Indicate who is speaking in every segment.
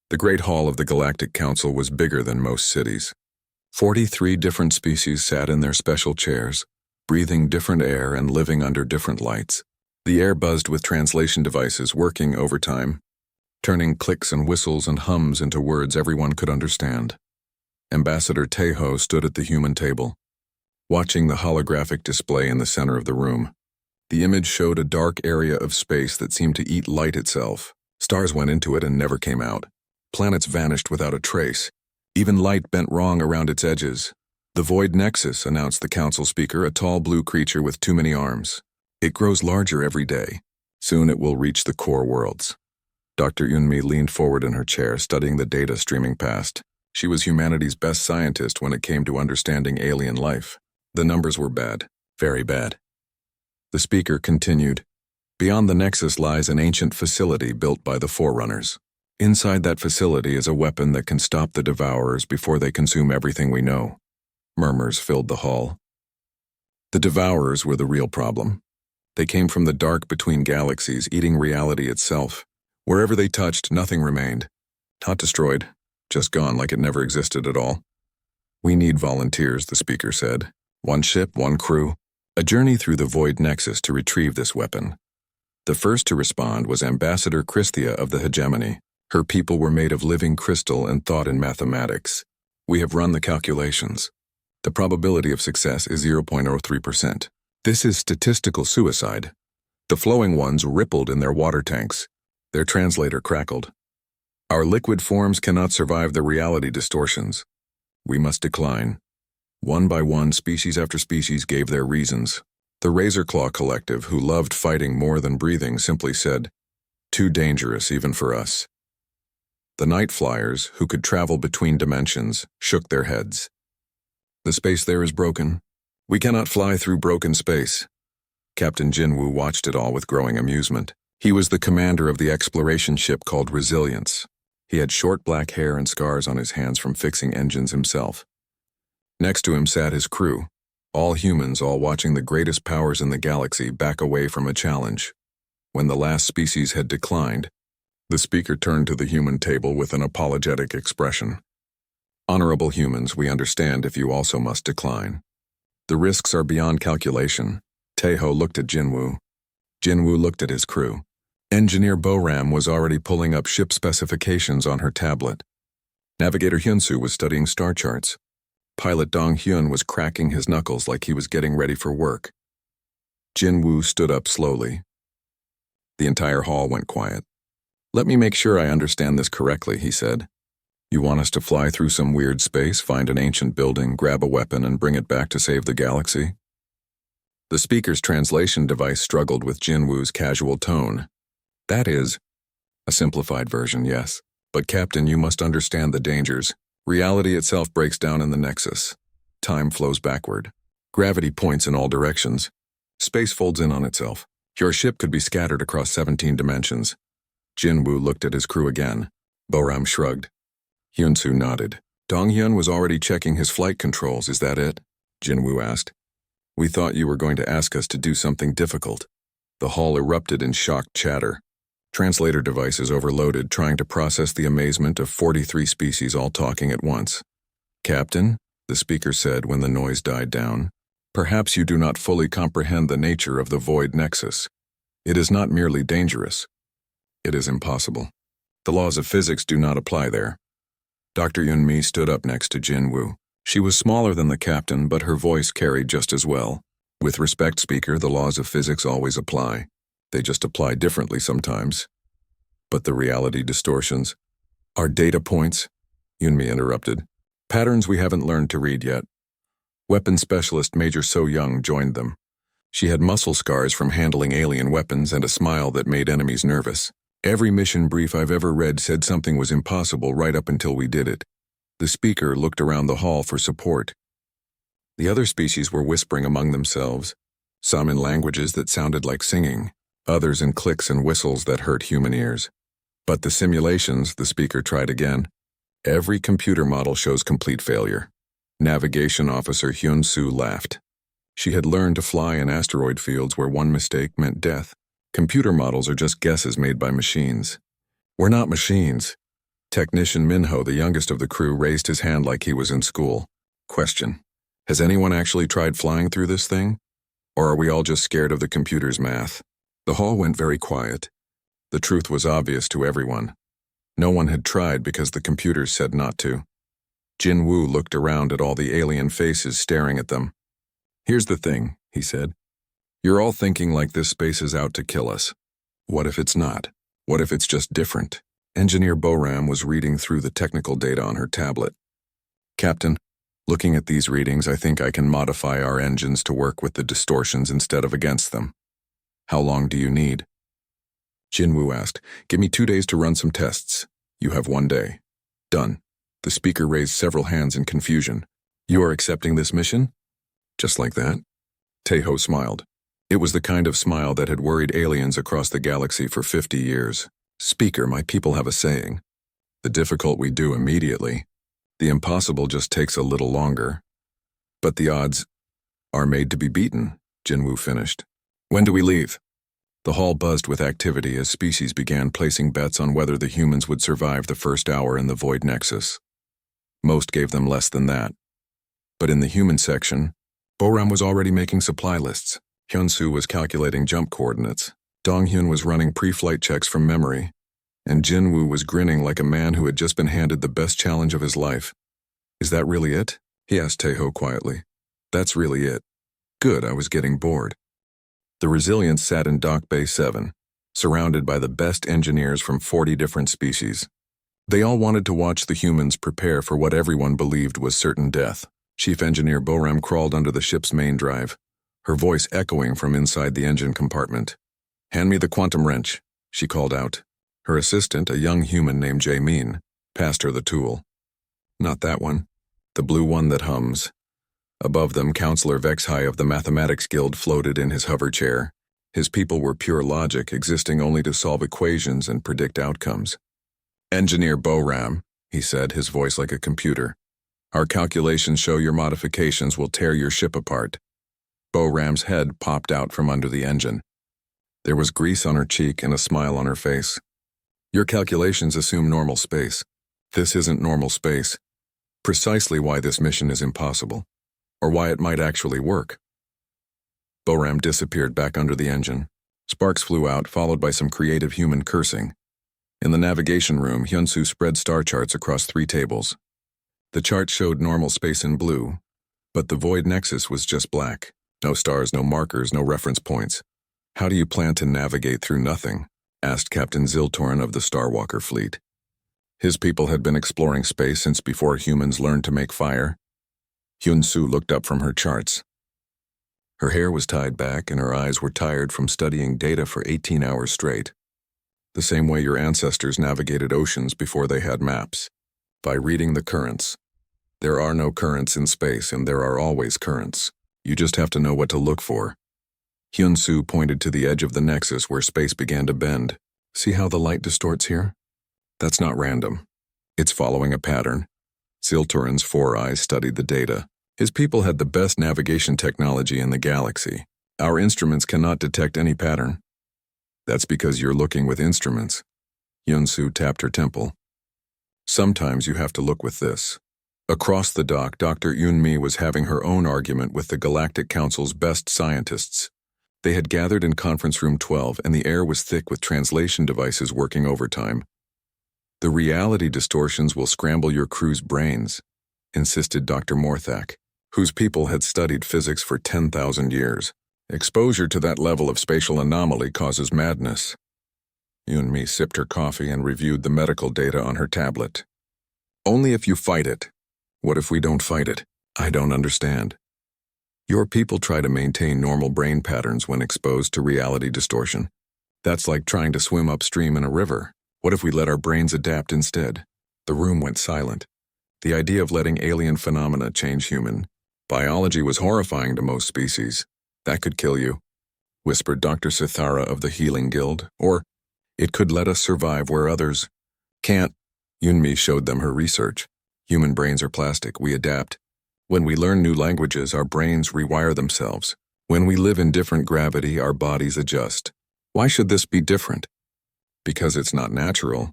Speaker 1: The Great Hall of the Galactic Council was bigger than most cities. 43 different species sat in their special chairs, breathing different air and living under different lights. The air buzzed with translation devices working overtime, turning clicks and whistles and hums into words everyone could understand. Ambassador Tejo stood at the human table, watching the holographic display in the center of the room. The image showed a dark area of space that seemed to eat light itself. Stars went into it and never came out. Planets vanished without a trace. Even light bent wrong around its edges. The Void Nexus, announced the council speaker, a tall blue creature with too many arms. It grows larger every day. Soon it will reach the core worlds. Dr. Yunmi leaned forward in her chair, studying the data streaming past. She was humanity's best scientist when it came to understanding alien life. The numbers were bad, very bad. The speaker continued, "Beyond the Nexus lies an ancient facility built by the Forerunners. Inside that facility is a weapon that can stop the Devourers before they consume everything we know." Murmurs filled the hall. The Devourers were the real problem. They came from the dark between galaxies, eating reality itself. Wherever they touched, nothing remained. Not destroyed, just gone like it never existed at all. "We need volunteers," the speaker said. "One ship, one crew. A journey through the Void Nexus to retrieve this weapon." The first to respond was Ambassador Christia of the Hegemony. Her people were made of living crystal and thought in mathematics. "We have run the calculations. The probability of success is 0.03%. This is statistical suicide." The flowing ones rippled in their water tanks. Their translator crackled. "Our liquid forms cannot survive the reality distortions. We must decline." One by one, species after species gave their reasons. The Razorclaw Collective, who loved fighting more than breathing, simply said, "Too dangerous even for us." The Night Flyers, who could travel between dimensions, shook their heads. "The space there is broken. We cannot fly through broken space." Captain Jinwoo watched it all with growing amusement. He was the commander of the exploration ship called Resilience. He had short black hair and scars on his hands from fixing engines himself. Next to him sat his crew, all humans, all watching the greatest powers in the galaxy back away from a challenge. When the last species had declined, the speaker turned to the human table with an apologetic expression. "Honorable humans, we understand if you also must decline. The risks are beyond calculation." Tejo looked at Jinwoo. Jinwoo looked at his crew. Engineer Boram was already pulling up ship specifications on her tablet. Navigator Hyunsu was studying star charts. Pilot Dong Hyun was cracking his knuckles like he was getting ready for work. Jinwoo stood up slowly. The entire hall went quiet. "Let me make sure I understand this correctly," he said. "You want us to fly through some weird space, find an ancient building, grab a weapon, and bring it back to save the galaxy?" The speaker's translation device struggled with Jinwoo's casual tone. "That is a simplified version, yes. But Captain, you must understand the dangers. Reality itself breaks down in the Nexus. Time flows backward. Gravity points in all directions. Space folds in on itself. Your ship could be scattered across 17 dimensions." Jinwoo looked at his crew again. Boram shrugged. Hyunsu nodded. "Donghyun was already checking his flight controls, is that it?" Jinwoo asked. "We thought you were going to ask us to do something difficult." The hall erupted in shocked chatter. Translator devices overloaded, trying to process the amazement of 43 species all talking at once. "Captain," the speaker said when the noise died down, "perhaps you do not fully comprehend the nature of the Void Nexus. It is not merely dangerous. It is impossible. The laws of physics do not apply there." Dr. Yunmi stood up next to Jinwoo. She was smaller than the captain, but her voice carried just as well. "With respect, speaker, the laws of physics always apply. They just apply differently sometimes. But the reality distortions are data points," Yunmi interrupted. "Patterns we haven't learned to read yet." Weapons specialist Major So Young joined them. She had muscle scars from handling alien weapons and a smile that made enemies nervous. "Every mission brief I've ever read said something was impossible right up until we did it." The speaker looked around the hall for support. The other species were whispering among themselves, some in languages that sounded like singing, others in clicks and whistles that hurt human ears. "But the simulations," the speaker tried again. "Every computer model shows complete failure." Navigation Officer Hyun-soo laughed. She had learned to fly in asteroid fields where one mistake meant death. "Computer models are just guesses made by machines." "We're not machines." Technician Minho, the youngest of the crew, raised his hand like he was in school. Question: has anyone actually tried flying through this thing? Or are we all just scared of the computer's math? The hall went very quiet. The truth was obvious to everyone. No one had tried because the computers said not to. Jin Woo looked around at all the alien faces staring at them. Here's the thing, he said. You're all thinking like this space is out to kill us. What if it's not? What if it's just different? Engineer Boram was reading through the technical data on her tablet. Captain, looking at these readings, I think I can modify our engines to work with the distortions instead of against them. How long do you need? Jinwoo asked. Give me 2 days to run some tests. You have 1 day. Done. The speaker raised several hands in confusion. You are accepting this mission? Just like that? Taeho smiled. It was the kind of smile that had worried aliens across the galaxy for 50 years. Speaker, my people have a saying. The difficult we do immediately. The impossible just takes a little longer. But the odds are made to be beaten, Jinwoo finished. When do we leave? The hall buzzed with activity as species began placing bets on whether the humans would survive the first hour in the Void Nexus. Most gave them less than that. But in the human section, Boram was already making supply lists. Hyunsu was calculating jump coordinates. Donghyun was running pre-flight checks from memory. And Jinwoo was grinning like a man who had just been handed the best challenge of his life. Is that really it? He asked Taeho quietly. That's really it. Good, I was getting bored. The Resilience sat in Dock Bay 7, surrounded by the best engineers from 40 different species. They all wanted to watch the humans prepare for what everyone believed was certain death. Chief Engineer Boram crawled under the ship's main drive, her voice echoing from inside the engine compartment. Hand me the quantum wrench, she called out. Her assistant, a young human named Jae-min, passed her the tool. Not that one. The blue one that hums. Above them, Counselor Vexhai of the Mathematics Guild floated in his hover chair. His people were pure logic, existing only to solve equations and predict outcomes. Engineer Boram, he said, his voice like a computer. Our calculations show your modifications will tear your ship apart. Boram's head popped out from under the engine. There was grease on her cheek and a smile on her face. Your calculations assume normal space. This isn't normal space. Precisely why this mission is impossible. Or why it might actually work. Boram disappeared back under the engine. Sparks flew out, followed by some creative human cursing. In the navigation room, Hyunsu spread star charts across 3 tables. The chart showed normal space in blue, but the Void Nexus was just black. No stars, no markers, no reference points. How do you plan to navigate through nothing? Asked Captain Ziltorn of the Starwalker fleet. His people had been exploring space since before humans learned to make fire. Hyunsu looked up from her charts. Her hair was tied back and her eyes were tired from studying data for 18 hours straight. The same way your ancestors navigated oceans before they had maps. By reading the currents. There are no currents in space and there are always currents. You just have to know what to look for. Hyunsu pointed to the edge of the nexus where space began to bend. See how the light distorts here? That's not random. It's following a pattern. Ziltorin's 4 eyes studied the data. His people had the best navigation technology in the galaxy. Our instruments cannot detect any pattern. That's because you're looking with instruments. Hyunsu tapped her temple. Sometimes you have to look with this. Across the dock, Dr. Yunmi was having her own argument with the Galactic Council's best scientists. They had gathered in Conference Room 12 and the air was thick with translation devices working overtime. The reality distortions will scramble your crew's brains, insisted Dr. Morthak, whose people had studied physics for 10,000 years. Exposure to that level of spatial anomaly causes madness. Yunmi sipped her coffee and reviewed the medical data on her tablet. Only if you fight it. What if we don't fight it? I don't understand. Your people try to maintain normal brain patterns when exposed to reality distortion. That's like trying to swim upstream in a river. What if we let our brains adapt instead? The room went silent. The idea of letting alien phenomena change human biology was horrifying to most species. That could kill you, whispered Dr. Sithara of the Healing Guild. Or, it could let us survive where others can't. Yunmi showed them her research. Human brains are plastic, we adapt. When we learn new languages, our brains rewire themselves. When we live in different gravity, our bodies adjust. Why should this be different? Because it's not natural.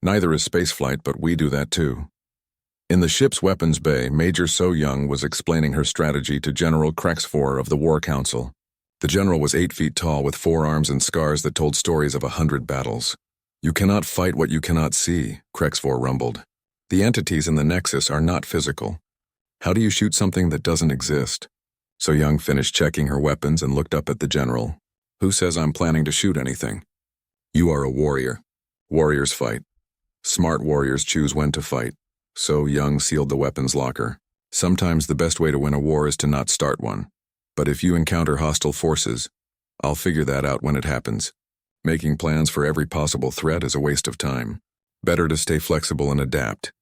Speaker 1: Neither is spaceflight, but we do that too. In the ship's weapons bay, Major So Young was explaining her strategy to General Krexfor of the War Council. The general was 8 feet tall with forearms and scars that told stories of 100 battles. You cannot fight what you cannot see, Krexfor rumbled. The entities in the Nexus are not physical. How do you shoot something that doesn't exist? So Young finished checking her weapons and looked up at the general. Who says I'm planning to shoot anything? You are a warrior. Warriors fight. Smart warriors choose when to fight. So Young sealed the weapons locker. Sometimes the best way to win a war is to not start one. But if you encounter hostile forces, I'll figure that out when it happens. Making plans for every possible threat is a waste of time. Better to stay flexible and adapt.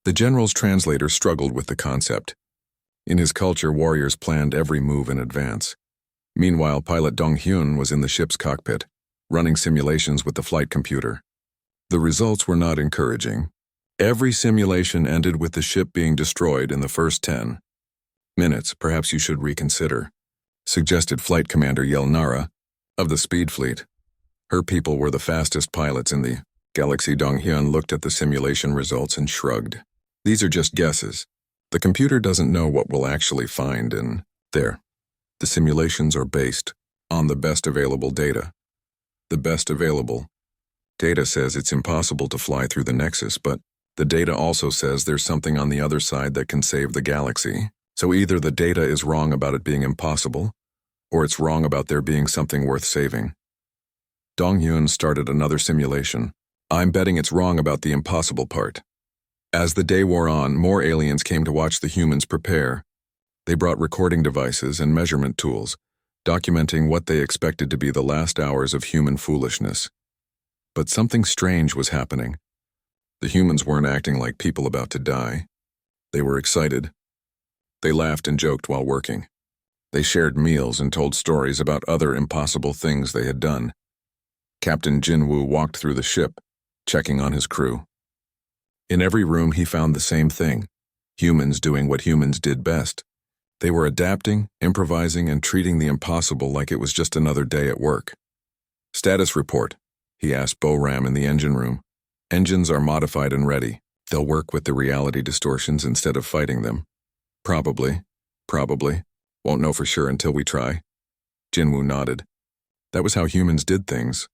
Speaker 1: The general's translator struggled with the concept. In his culture, warriors planned every move in advance. Meanwhile, pilot Dong Hyun was in the ship's cockpit, running simulations with the flight computer. The results were not encouraging. Every simulation ended with the ship being destroyed in the first 10 minutes. Perhaps you should reconsider, suggested Flight Commander Yelnara of the Speed Fleet. Her people were the fastest pilots in the galaxy. Dong Hyun looked at the simulation results and shrugged. These are just guesses. The computer doesn't know what we'll actually find in there. The simulations are based on the best available data. The best available data says it's impossible to fly through the Nexus, but the data also says there's something on the other side that can save the galaxy. So either the data is wrong about it being impossible, or it's wrong about there being something worth saving. Dong Hyun started another simulation. I'm betting it's wrong about the impossible part. As the day wore on, more aliens came to watch the humans prepare. They brought recording devices and measurement tools, documenting what they expected to be the last hours of human foolishness. But something strange was happening. The humans weren't acting like people about to die. They were excited. They laughed and joked while working. They shared meals and told stories about other impossible things they had done. Captain Jinwoo walked through the ship, checking on his crew. In every room he found the same thing, humans doing what humans did best. They were adapting, improvising, and treating the impossible like it was just another day at work. Status report, he asked Bo-Ram in the engine room. Engines are modified and ready. They'll work with the reality distortions instead of fighting them. Probably. Won't know for sure until we try. Jinwoo nodded. That was how humans did things.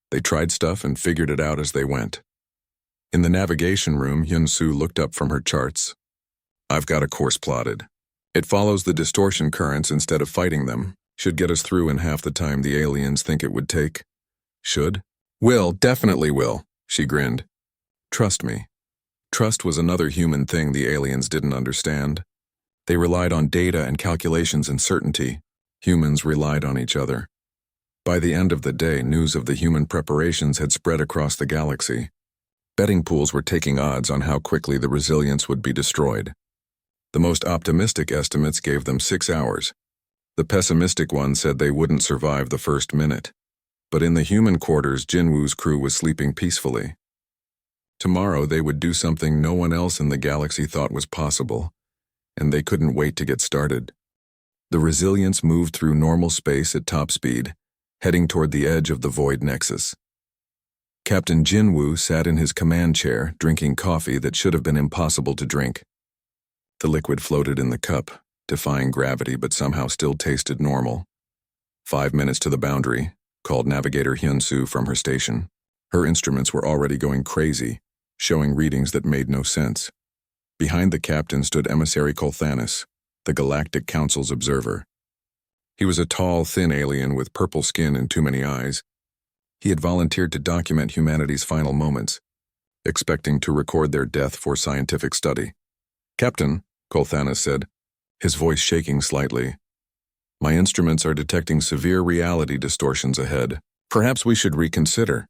Speaker 1: They tried stuff and figured it out as they went. In the navigation room, Hyun-Soo looked up from her charts. I've got a course plotted. It follows the distortion currents instead of fighting them. Should get us through in half the time the aliens think it would take. Should? Will, definitely will, she grinned. Trust me. Trust was another human thing the aliens didn't understand. They relied on data and calculations and certainty. Humans relied on each other. By the end of the day, news of the human preparations had spread across the galaxy. Betting pools were taking odds on how quickly the resilience would be destroyed. The most optimistic estimates gave them 6 hours. The pessimistic ones said they wouldn't survive the first minute. But in the human quarters, Jinwoo's crew was sleeping peacefully. Tomorrow they would do something no one else in the galaxy thought was possible, and they couldn't wait to get started. The resilience moved through normal space at top speed, heading toward the edge of the void nexus. Captain Jinwoo sat in his command chair, drinking coffee that should have been impossible to drink. The liquid floated in the cup, defying gravity but somehow still tasted normal. 5 minutes to the boundary, called Navigator Hyun-Soo from her station. Her instruments were already going crazy, showing readings that made no sense. Behind the captain stood Emissary Colthanis, the Galactic Council's observer. He was a tall, thin alien with purple skin and too many eyes. He had volunteered to document humanity's final moments, expecting to record their death for scientific study. Captain, Colthanis said, his voice shaking slightly. My instruments are detecting severe reality distortions ahead. Perhaps we should reconsider.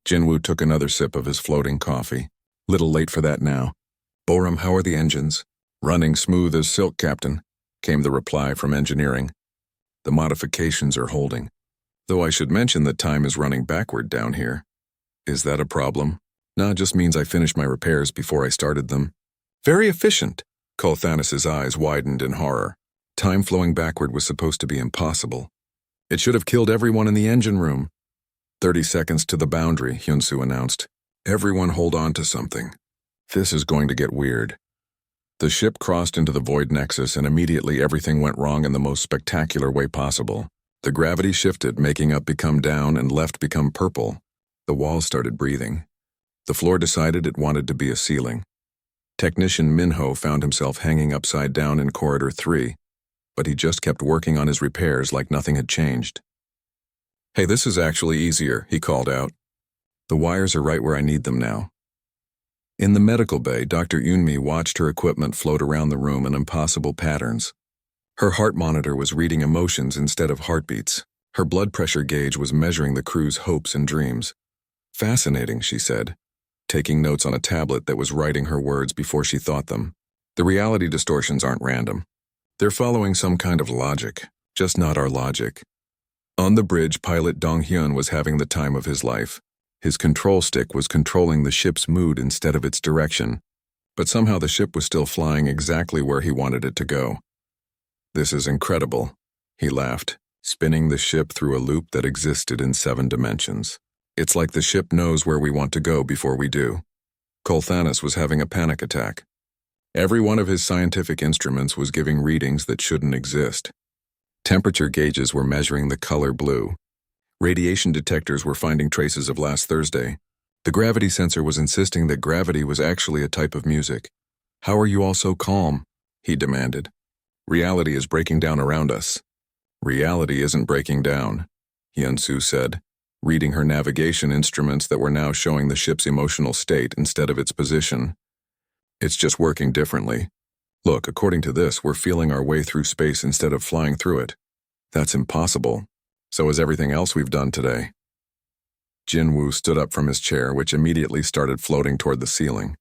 Speaker 1: Jinwoo took another sip of his floating coffee. Little late for that now. Bo-Ram, how are the engines? Running smooth as silk, Captain, came the reply from engineering. The modifications are holding. Though I should mention that time is running backward down here. Is that a problem? Nah, just means I finished my repairs before I started them. Very efficient. Colthanis's eyes widened in horror. Time flowing backward was supposed to be impossible. It should have killed everyone in the engine room. 30 seconds to the boundary, Hyun-Soo announced. Everyone hold on to something. This is going to get weird. The ship crossed into the void nexus and immediately everything went wrong in the most spectacular way possible. The gravity shifted, making up become down and left become purple. The walls started breathing. The floor decided it wanted to be a ceiling. Technician Minho found himself hanging upside down in Corridor 3, but he just kept working on his repairs like nothing had changed. "Hey, this is actually easier," he called out. "The wires are right where I need them now." In the medical bay, Dr. Yunmi watched her equipment float around the room in impossible patterns. Her heart monitor was reading emotions instead of heartbeats. Her blood pressure gauge was measuring the crew's hopes and dreams. "Fascinating," she said, taking notes on a tablet that was writing her words before she thought them. "The reality distortions aren't random. They're following some kind of logic, just not our logic." On the bridge, pilot Dong Hyun was having the time of his life. His control stick was controlling the ship's mood instead of its direction, but somehow the ship was still flying exactly where he wanted it to go. "This is incredible," he laughed, spinning the ship through a loop that existed in 7 dimensions. "It's like the ship knows where we want to go before we do." Colthanis was having a panic attack. Every one of his scientific instruments was giving readings that shouldn't exist. Temperature gauges were measuring the color blue. Radiation detectors were finding traces of last Thursday. The gravity sensor was insisting that gravity was actually a type of music. "How are you all so calm?" he demanded. "Reality is breaking down around us." "Reality isn't breaking down," Hyun-soo said, reading her navigation instruments that were now showing the ship's emotional state instead of its position. "It's just working differently. Look, according to this, we're feeling our way through space instead of flying through it. That's impossible. So is everything else we've done today." Jin-woo stood up from his chair, which immediately started floating toward the ceiling.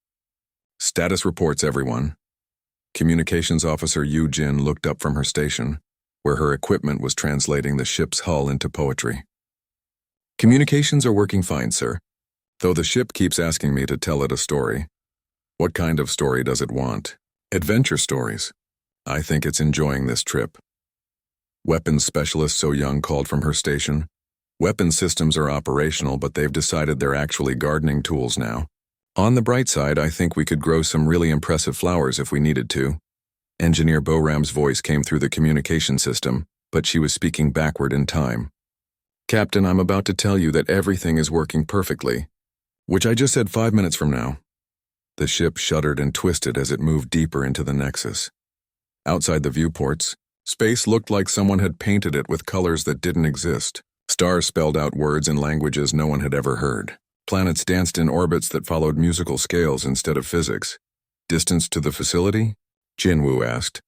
Speaker 1: "Status reports, everyone." Communications Officer Yu Jin looked up from her station, where her equipment was translating the ship's hull into poetry. "Communications are working fine, sir. Though the ship keeps asking me to tell it a story." "What kind of story does it want?" "Adventure stories. I think it's enjoying this trip." Weapons Specialist So Young called from her station. "Weapon systems are operational, but they've decided they're actually gardening tools now. On the bright side, I think we could grow some really impressive flowers if we needed to." Engineer Boram's voice came through the communication system, but she was speaking backward in time. "Captain, I'm about to tell you that everything is working perfectly." "Which I just said 5 minutes from now." The ship shuddered and twisted as it moved deeper into the nexus. Outside the viewports, space looked like someone had painted it with colors that didn't exist. Stars spelled out words in languages no one had ever heard. Planets danced in orbits that followed musical scales instead of physics. "Distance to the facility?" Jin-woo asked.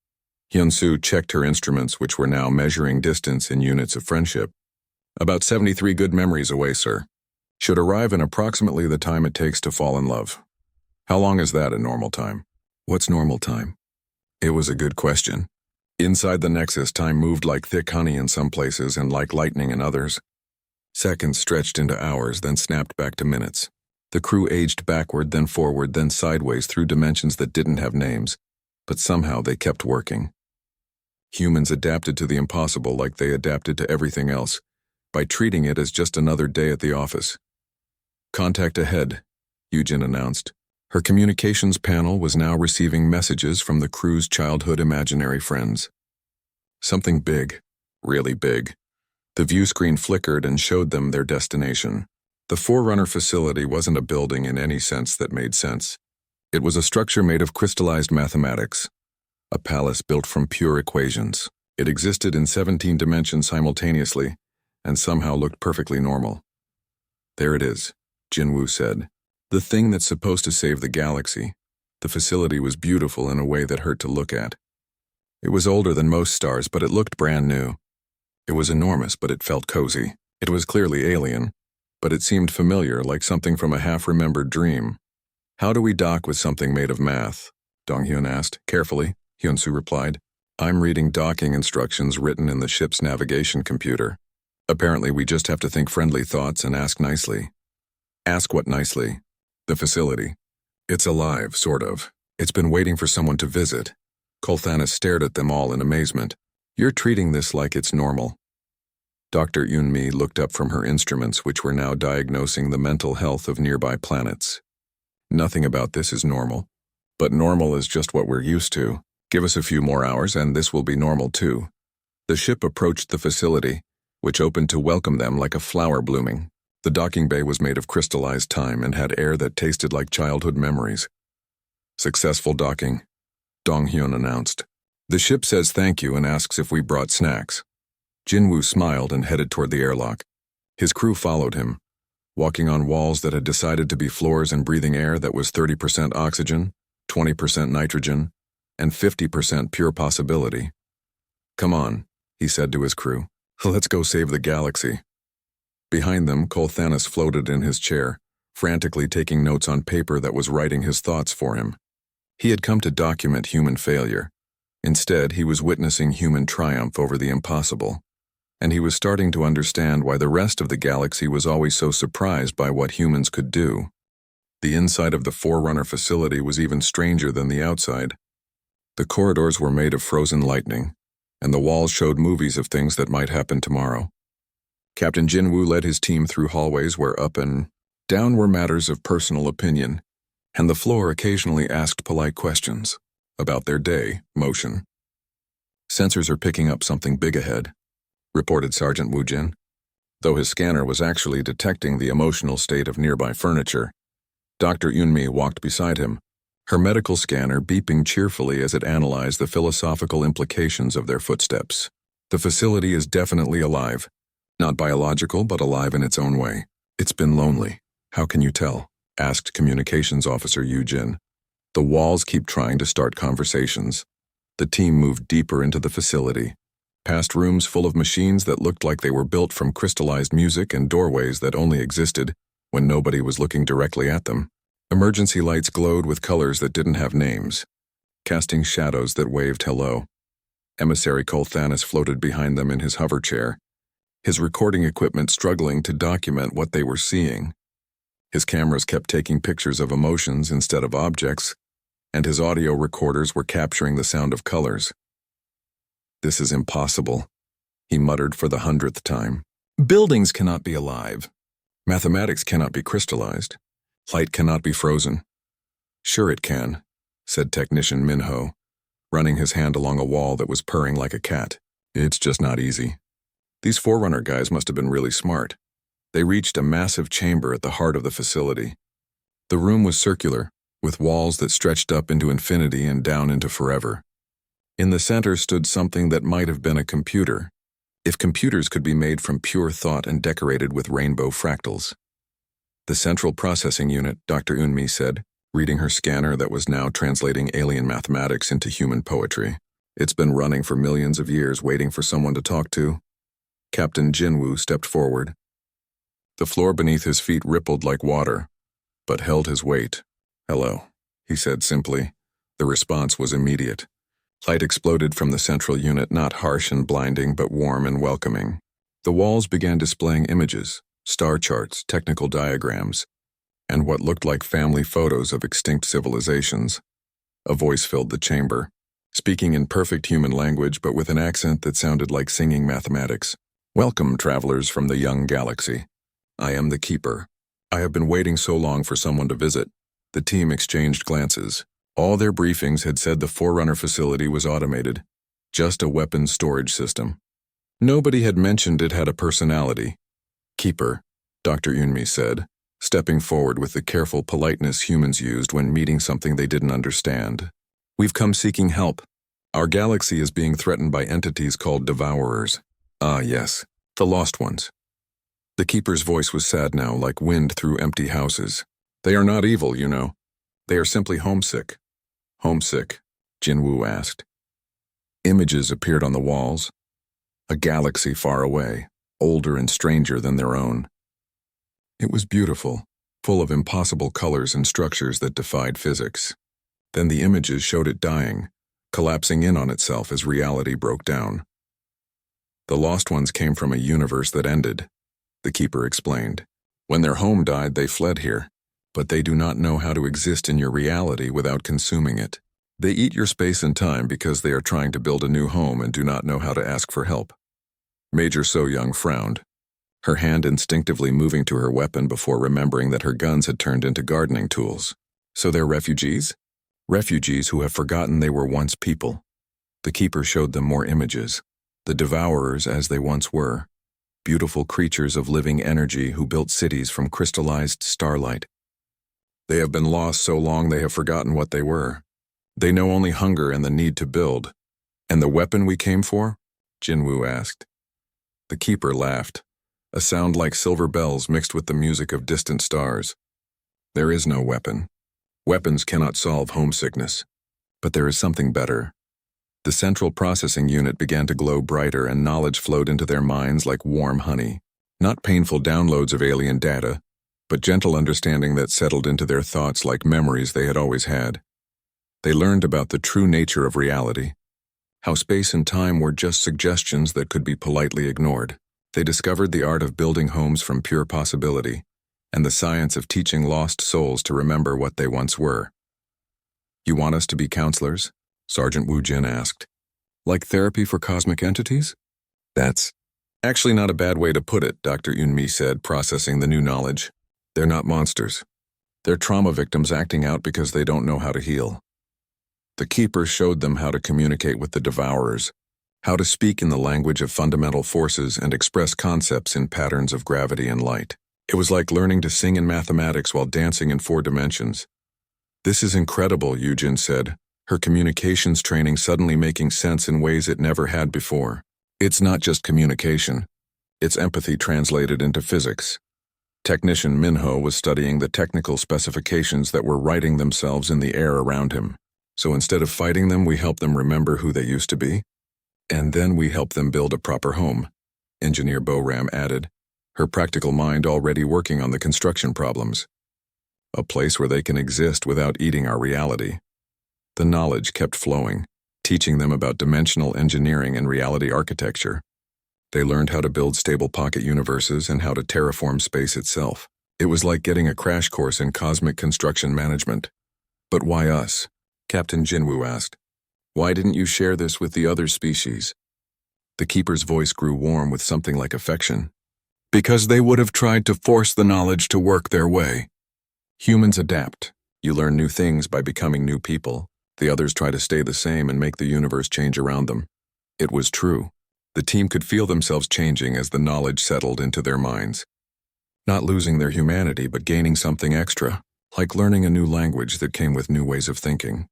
Speaker 1: Hyun-soo checked her instruments, which were now measuring distance in units of friendship. "About 73 good memories away, sir. Should arrive in approximately the time it takes to fall in love." "How long is that in normal time?" "What's normal time?" It was a good question. Inside the nexus, time moved like thick honey in some places and like lightning in others. Seconds stretched into hours, then snapped back to minutes. The crew aged backward, then forward, then sideways through dimensions that didn't have names, but somehow they kept working. Humans adapted to the impossible like they adapted to everything else, by treating it as just another day at the office. "Contact ahead," Yujin announced. Her communications panel was now receiving messages from the crew's childhood imaginary friends. Something big, really big. The view screen flickered and showed them their destination. The Forerunner facility wasn't a building in any sense that made sense. It was a structure made of crystallized mathematics, a palace built from pure equations. It existed in 17 dimensions simultaneously, and somehow looked perfectly normal. "There it is," Jin-woo said. "The thing that's supposed to save the galaxy." The facility was beautiful in a way that hurt to look at. It was older than most stars, but it looked brand new. It was enormous, but it felt cozy. It was clearly alien, but it seemed familiar, like something from a half-remembered dream. "How do we dock with something made of math?" Dong-hyun asked. "Carefully," Hyun-soo replied. "I'm reading docking instructions written in the ship's navigation computer. Apparently we just have to think friendly thoughts and ask nicely." "Ask what nicely?" "The facility. It's alive, sort of. It's been waiting for someone to visit." Colthanis stared at them all in amazement. "You're treating this like it's normal." Dr. Yunmi looked up from her instruments, which were now diagnosing the mental health of nearby planets. Nothing about this is normal. But normal is just what we're used to. Give us a few more hours and this will be normal too. The ship approached the facility, which opened to welcome them like a flower blooming. The docking bay was made of crystallized time and had air that tasted like childhood memories. Successful docking, Dong-hyun announced. The ship says thank you and asks if we brought snacks. Jinwoo smiled and headed toward the airlock. His crew followed him, walking on walls that had decided to be floors and breathing air that was 30% oxygen, 20% nitrogen, and 50% pure possibility. Come on, he said to his crew. Let's go save the galaxy. Behind them, Colthanis floated in his chair, frantically taking notes on paper that was writing his thoughts for him. He had come to document human failure. Instead, he was witnessing human triumph over the impossible. And he was starting to understand why the rest of the galaxy was always so surprised by what humans could do. The inside of the Forerunner facility was even stranger than the outside. The corridors were made of frozen lightning, and the walls showed movies of things that might happen tomorrow. Captain Jinwoo led his team through hallways where up and down were matters of personal opinion, and the floor occasionally asked polite questions about their day, motion. Sensors are picking up something big ahead, reported Sergeant Woo Jin, though his scanner was actually detecting the emotional state of nearby furniture. Dr. Yunmi walked beside him, her medical scanner beeping cheerfully as it analyzed the philosophical implications of their footsteps. The facility is definitely alive. Not biological, but alive in its own way. It's been lonely. How can you tell? Asked Communications Officer Yu Jin. The walls keep trying to start conversations. The team moved deeper into the facility, past rooms full of machines that looked like they were built from crystallized music and doorways that only existed when nobody was looking directly at them. Emergency lights glowed with colors that didn't have names, casting shadows that waved hello. Emissary Colthanis floated behind them in his hover chair, his recording equipment struggling to document what they were seeing. His cameras kept taking pictures of emotions instead of objects, and his audio recorders were capturing the sound of colors. This is impossible, he muttered for the 100th time. Buildings cannot be alive. Mathematics cannot be crystallized. Light cannot be frozen. Sure it can, said Technician Minho, running his hand along a wall that was purring like a cat. It's just not easy. These Forerunner guys must have been really smart. They reached a massive chamber at the heart of the facility. The room was circular, with walls that stretched up into infinity and down into forever. In the center stood something that might have been a computer, if computers could be made from pure thought and decorated with rainbow fractals. The central processing unit, Dr. Unmi said, reading her scanner that was now translating alien mathematics into human poetry. It's been running for millions of years, waiting for someone to talk to. Captain Jinwoo stepped forward. The floor beneath his feet rippled like water, but held his weight. Hello, he said simply. The response was immediate. Light exploded from the central unit, not harsh and blinding, but warm and welcoming. The walls began displaying images, star charts, technical diagrams, and what looked like family photos of extinct civilizations. A voice filled the chamber, speaking in perfect human language but with an accent that sounded like singing mathematics. Welcome, travelers from the young galaxy. I am the Keeper. I have been waiting so long for someone to visit. The team exchanged glances. All their briefings had said the Forerunner facility was automated, just a weapons storage system. Nobody had mentioned it had a personality. Keeper, Dr. Yunmi said, stepping forward with the careful politeness humans used when meeting something they didn't understand. We've come seeking help. Our galaxy is being threatened by entities called Devourers. Ah, yes, the Lost Ones. The Keeper's voice was sad now, like wind through empty houses. They are not evil, you know. They are simply homesick. Homesick, Jinwoo asked. Images appeared on the walls. A galaxy far away, older and stranger than their own. It was beautiful, full of impossible colors and structures that defied physics. Then the images showed it dying, collapsing in on itself as reality broke down. The Lost Ones came from a universe that ended, the Keeper explained. When their home died, they fled here, but they do not know how to exist in your reality without consuming it. They eat your space and time because they are trying to build a new home and do not know how to ask for help. Major So-Young frowned, her hand instinctively moving to her weapon before remembering that her guns had turned into gardening tools. So they're refugees? Refugees who have forgotten they were once people. The Keeper showed them more images. The Devourers as they once were. Beautiful creatures of living energy who built cities from crystallized starlight. They have been lost so long they have forgotten what they were. They know only hunger and the need to build. And the weapon we came for? Jinwoo asked. The Keeper laughed, a sound like silver bells mixed with the music of distant stars. There is no weapon. Weapons cannot solve homesickness. But there is something better. The central processing unit began to glow brighter and knowledge flowed into their minds like warm honey. Not painful downloads of alien data, but gentle understanding that settled into their thoughts like memories they had always had. They learned about the true nature of reality, how space and time were just suggestions that could be politely ignored. They discovered the art of building homes from pure possibility, and the science of teaching lost souls to remember what they once were. You want us to be counselors? Sergeant Wu Jin asked. Like therapy for cosmic entities? That's actually not a bad way to put it, Dr. Yunmi said, processing the new knowledge. They're not monsters. They're trauma victims acting out because they don't know how to heal. The Keeper showed them how to communicate with the Devourers, how to speak in the language of fundamental forces and express concepts in patterns of gravity and light. It was like learning to sing in mathematics while dancing in 4 dimensions. This is incredible, Yujin said, her communications training suddenly making sense in ways it never had before. It's not just communication. It's empathy translated into physics. Technician Minho was studying the technical specifications that were writing themselves in the air around him. So instead of fighting them, we help them remember who they used to be. And then we help them build a proper home, Engineer Boram added, her practical mind already working on the construction problems. A place where they can exist without eating our reality. The knowledge kept flowing, teaching them about dimensional engineering and reality architecture. They learned how to build stable pocket universes and how to terraform space itself. It was like getting a crash course in cosmic construction management. But why us? Captain Jinwoo asked. Why didn't you share this with the other species? The Keeper's voice grew warm with something like affection. Because they would have tried to force the knowledge to work their way. Humans adapt. You learn new things by becoming new people. The others try to stay the same and make the universe change around them. It was true. The team could feel themselves changing as the knowledge settled into their minds. Not losing their humanity, but gaining something extra, like learning a new language that came with new ways of thinking.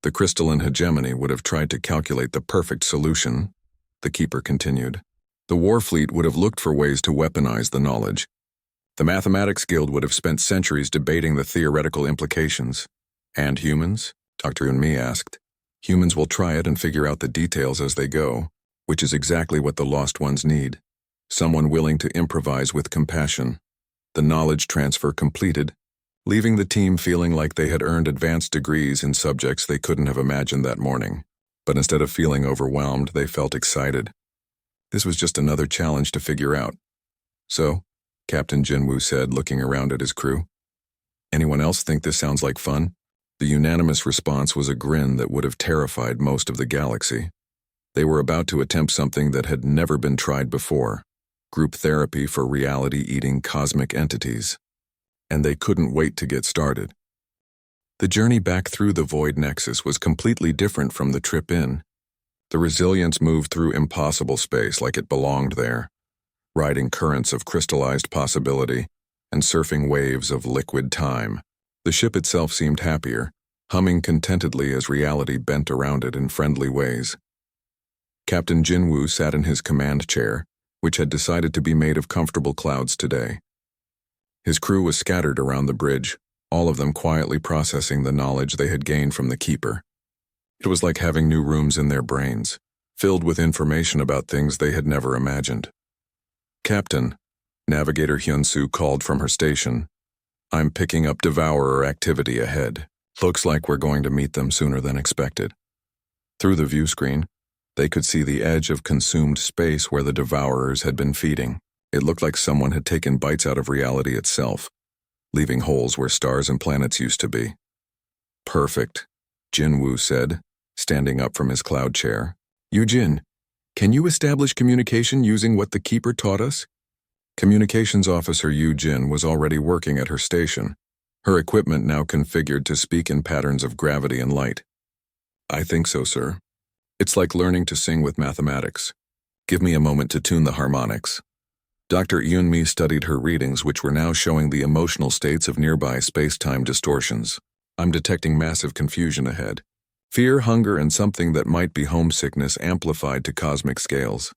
Speaker 1: The crystalline hegemony would have tried to calculate the perfect solution, the Keeper continued. The war fleet would have looked for ways to weaponize the knowledge. The Mathematics Guild would have spent centuries debating the theoretical implications. And humans? Dr. Yunmi asked. Humans will try it and figure out the details as they go, which is exactly what the lost ones need. Someone willing to improvise with compassion. The knowledge transfer completed, leaving the team feeling like they had earned advanced degrees in subjects they couldn't have imagined that morning. But instead of feeling overwhelmed, they felt excited. This was just another challenge to figure out. So, Captain Jinwoo said, looking around at his crew. Anyone else think this sounds like fun? The unanimous response was a grin that would have terrified most of the galaxy. They were about to attempt something that had never been tried before. Group therapy for reality-eating cosmic entities. And they couldn't wait to get started. The journey back through the Void Nexus was completely different from the trip in. The Resilience moved through impossible space like it belonged there, riding currents of crystallized possibility and surfing waves of liquid time. The ship itself seemed happier, humming contentedly as reality bent around it in friendly ways. Captain Jinwoo sat in his command chair, which had decided to be made of comfortable clouds today. His crew was scattered around the bridge, all of them quietly processing the knowledge they had gained from the Keeper. It was like having new rooms in their brains, filled with information about things they had never imagined. Captain, Navigator Hyun-soo called from her station. I'm picking up Devourer activity ahead. Looks like we're going to meet them sooner than expected. Through the view screen, they could see the edge of consumed space where the Devourers had been feeding. It looked like someone had taken bites out of reality itself, leaving holes where stars and planets used to be. Perfect, Jinwoo said, standing up from his cloud chair. Yujin, Can you establish communication using what the Keeper taught us? Communications Officer Yu Jin was already working at her station, her equipment now configured to speak in patterns of gravity and light. I think so, sir. It's like learning to sing with mathematics. Give me a moment to tune the harmonics. Dr. Yunmi studied her readings, which were now showing the emotional states of nearby space-time distortions. I'm detecting massive confusion ahead. Fear, hunger, and something that might be homesickness amplified to cosmic scales.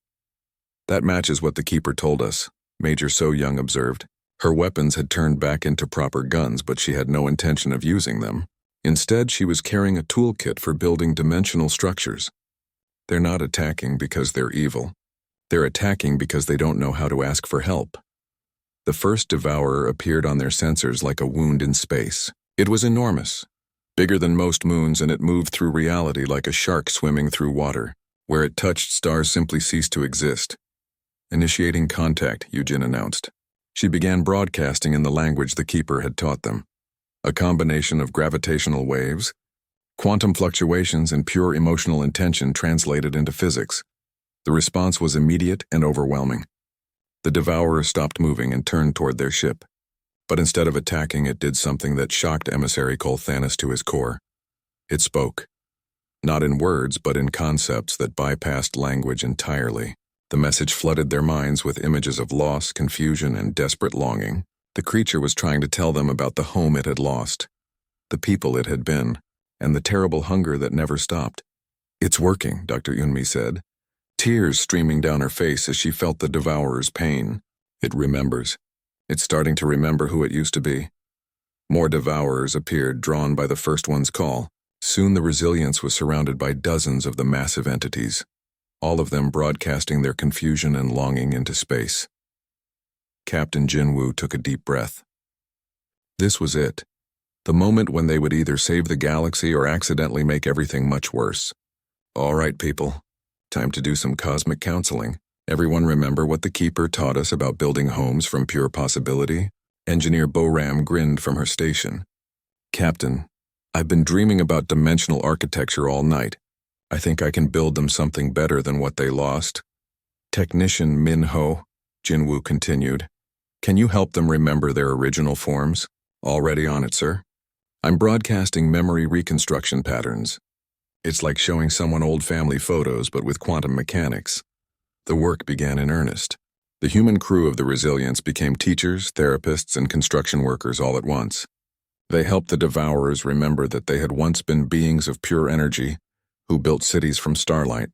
Speaker 1: That matches what the Keeper told us, Major So Young observed. Her weapons had turned back into proper guns, but she had no intention of using them. Instead, she was carrying a toolkit for building dimensional structures. They're not attacking because they're evil. They're attacking because they don't know how to ask for help. The first devourer appeared on their sensors like a wound in space. It was enormous, bigger than most moons, and it moved through reality like a shark swimming through water. Where it touched, stars simply ceased to exist. Initiating contact, Eugene announced. She began broadcasting in the language the Keeper had taught them. A combination of gravitational waves, quantum fluctuations, and pure emotional intention translated into physics. The response was immediate and overwhelming. The devourer stopped moving and turned toward their ship. But instead of attacking, it did something that shocked Emissary Colthanus to his core. It spoke. Not in words, but in concepts that bypassed language entirely. The message flooded their minds with images of loss, confusion, and desperate longing. The creature was trying to tell them about the home it had lost, the people it had been, and the terrible hunger that never stopped. It's working, Dr. Yunmi said, tears streaming down her face as she felt the devourer's pain. It remembers. It's starting to remember who it used to be. More devourers appeared, drawn by the first one's call. Soon the Resilience was surrounded by dozens of the massive entities, all of them broadcasting their confusion and longing into space. Captain Jinwoo took a deep breath. This was it. The moment when they would either save the galaxy or accidentally make everything much worse. All right, people. Time to do some cosmic counseling. Everyone remember what the Keeper taught us about building homes from pure possibility? Engineer Boram grinned from her station. Captain, I've been dreaming about dimensional architecture all night. I think I can build them something better than what they lost. Technician Min Ho, Jinwoo continued. Can you help them remember their original forms? Already on it, sir. I'm broadcasting memory reconstruction patterns. It's like showing someone old family photos, but with quantum mechanics. The work began in earnest. The human crew of the Resilience became teachers, therapists, and construction workers all at once. They helped the devourers remember that they had once been beings of pure energy who built cities from starlight.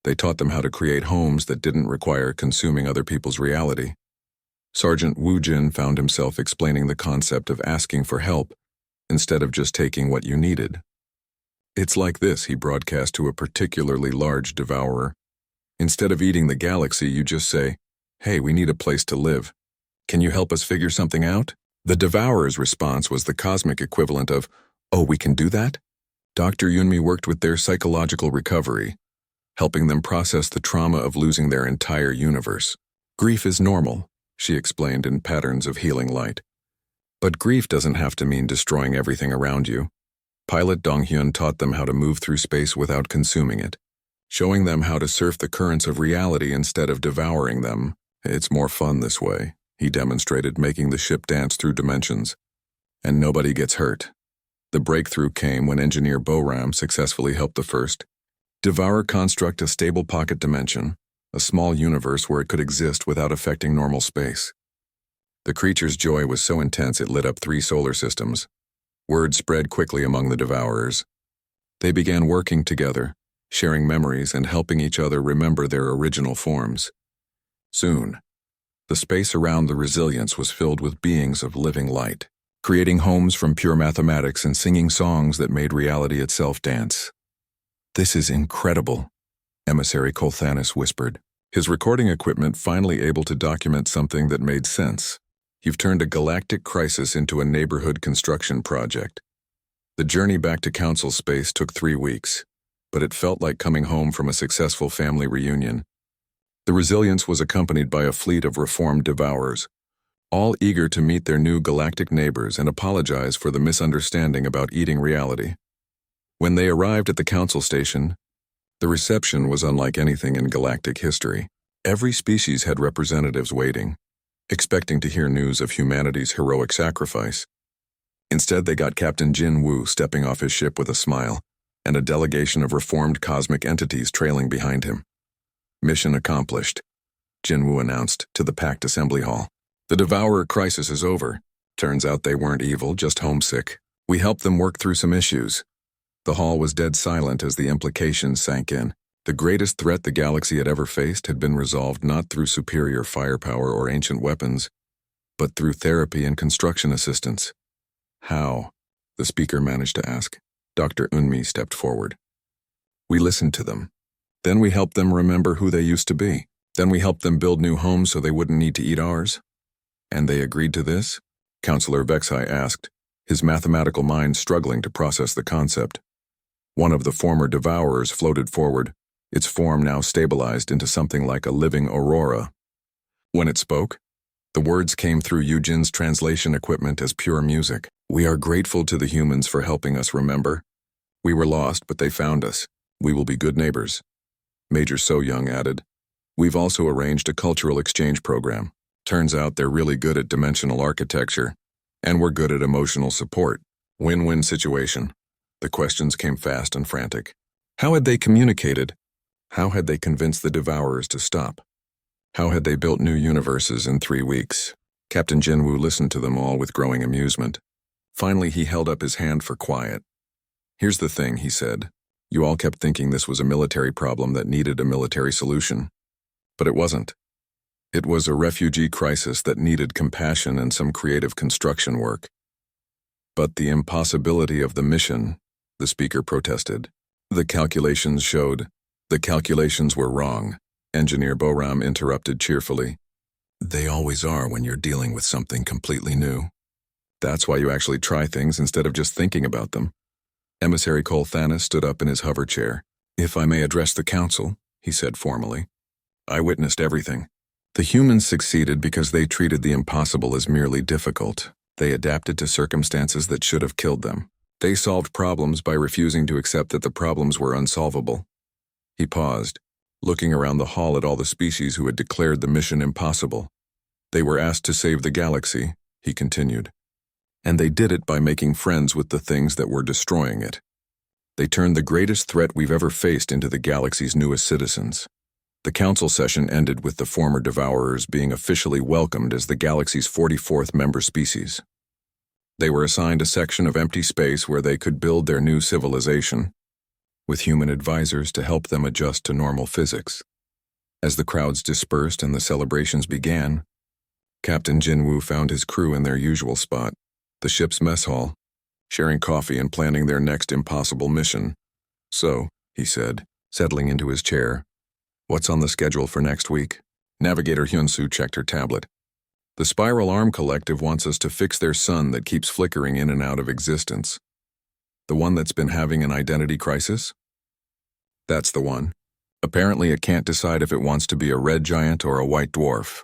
Speaker 1: They taught them how to create homes that didn't require consuming other people's reality. Sergeant Wu Jin found himself explaining the concept of asking for help instead of just taking what you needed. It's like this, he broadcast to a particularly large devourer. Instead of eating the galaxy, you just say, hey, we need a place to live. Can you help us figure something out? The devourer's response was the cosmic equivalent of, oh, we can do that? Dr. Yunmi worked with their psychological recovery, helping them process the trauma of losing their entire universe. Grief is normal, she explained in patterns of healing light. But grief doesn't have to mean destroying everything around you. Pilot Donghyun taught them how to move through space without consuming it, showing them how to surf the currents of reality instead of devouring them. It's more fun this way, he demonstrated, making the ship dance through dimensions. And nobody gets hurt. The breakthrough came when Engineer Boram successfully helped the first devourer construct a stable pocket dimension, a small universe where it could exist without affecting normal space. The creature's joy was so intense it lit up 3 solar systems. Word spread quickly among the devourers. They began working together, sharing memories and helping each other remember their original forms. Soon, the space around the Resilience was filled with beings of living light, creating homes from pure mathematics and singing songs that made reality itself dance. This is incredible, Emissary Colthanus whispered, his recording equipment finally able to document something that made sense. You've turned a galactic crisis into a neighborhood construction project. The journey back to Council space took 3 weeks, but it felt like coming home from a successful family reunion. The Resilience was accompanied by a fleet of reformed devourers, all eager to meet their new galactic neighbors and apologize for the misunderstanding about eating reality. When they arrived at the Council station, The reception was unlike anything in galactic history. Every species had representatives waiting, expecting to hear news of humanity's heroic sacrifice. Instead, they got Captain Jin Woo stepping off his ship with a smile, and a delegation of reformed cosmic entities trailing behind him. Mission accomplished, Jin Woo announced to the packed assembly hall. The Devourer crisis is over. Turns out they weren't evil, just homesick. We helped them work through some issues. The hall was dead silent as the implications sank in. The greatest threat the galaxy had ever faced had been resolved not through superior firepower or ancient weapons, but through therapy and construction assistance. How? The speaker managed to ask. Dr. Unmi stepped forward. We listened to them. Then we helped them remember who they used to be. Then we helped them build new homes so they wouldn't need to eat ours. And they agreed to this? Counselor Vexai asked, his mathematical mind struggling to process the concept. One of the former devourers floated forward, its form now stabilized into something like a living aurora. When it spoke, the words came through Eugen's translation equipment as pure music. We are grateful to the humans for helping us remember. We were lost, but they found us. We will be good neighbors. Major So Young added, we've also arranged a cultural exchange program. Turns out they're really good at dimensional architecture, and we're good at emotional support. Win-win situation. The questions came fast and frantic. How had they communicated? How had they convinced the Devourers to stop? How had they built new universes in 3 weeks? Captain Jinwoo listened to them all with growing amusement. Finally, he held up his hand for quiet. Here's the thing, he said. You all kept thinking this was a military problem that needed a military solution. But it wasn't. It was a refugee crisis that needed compassion and some creative construction work. But the impossibility of the mission, the speaker protested. The calculations showed. The calculations were wrong, Engineer Boram interrupted cheerfully. They always are when you're dealing with something completely new. That's why you actually try things instead of just thinking about them. Emissary Cole Thanos stood up in his hover chair. If I may address the council, he said formally. I witnessed everything. The humans succeeded because they treated the impossible as merely difficult. They adapted to circumstances that should have killed them. They solved problems by refusing to accept that the problems were unsolvable. He paused, looking around the hall at all the species who had declared the mission impossible. They were asked to save the galaxy, he continued. And they did it by making friends with the things that were destroying it. They turned the greatest threat we've ever faced into the galaxy's newest citizens. The council session ended with the former Devourers being officially welcomed as the galaxy's 44th member species. They were assigned a section of empty space where they could build their new civilization, with human advisors to help them adjust to normal physics. As the crowds dispersed and the celebrations began, Captain Jinwoo found his crew in their usual spot, the ship's mess hall, sharing coffee and planning their next impossible mission. So, he said, settling into his chair, what's on the schedule for next week? Navigator Hyunsu checked her tablet. The Spiral Arm Collective wants us to fix their sun that keeps flickering in and out of existence. The one that's been having an identity crisis? That's the one. Apparently it can't decide if it wants to be a red giant or a white dwarf.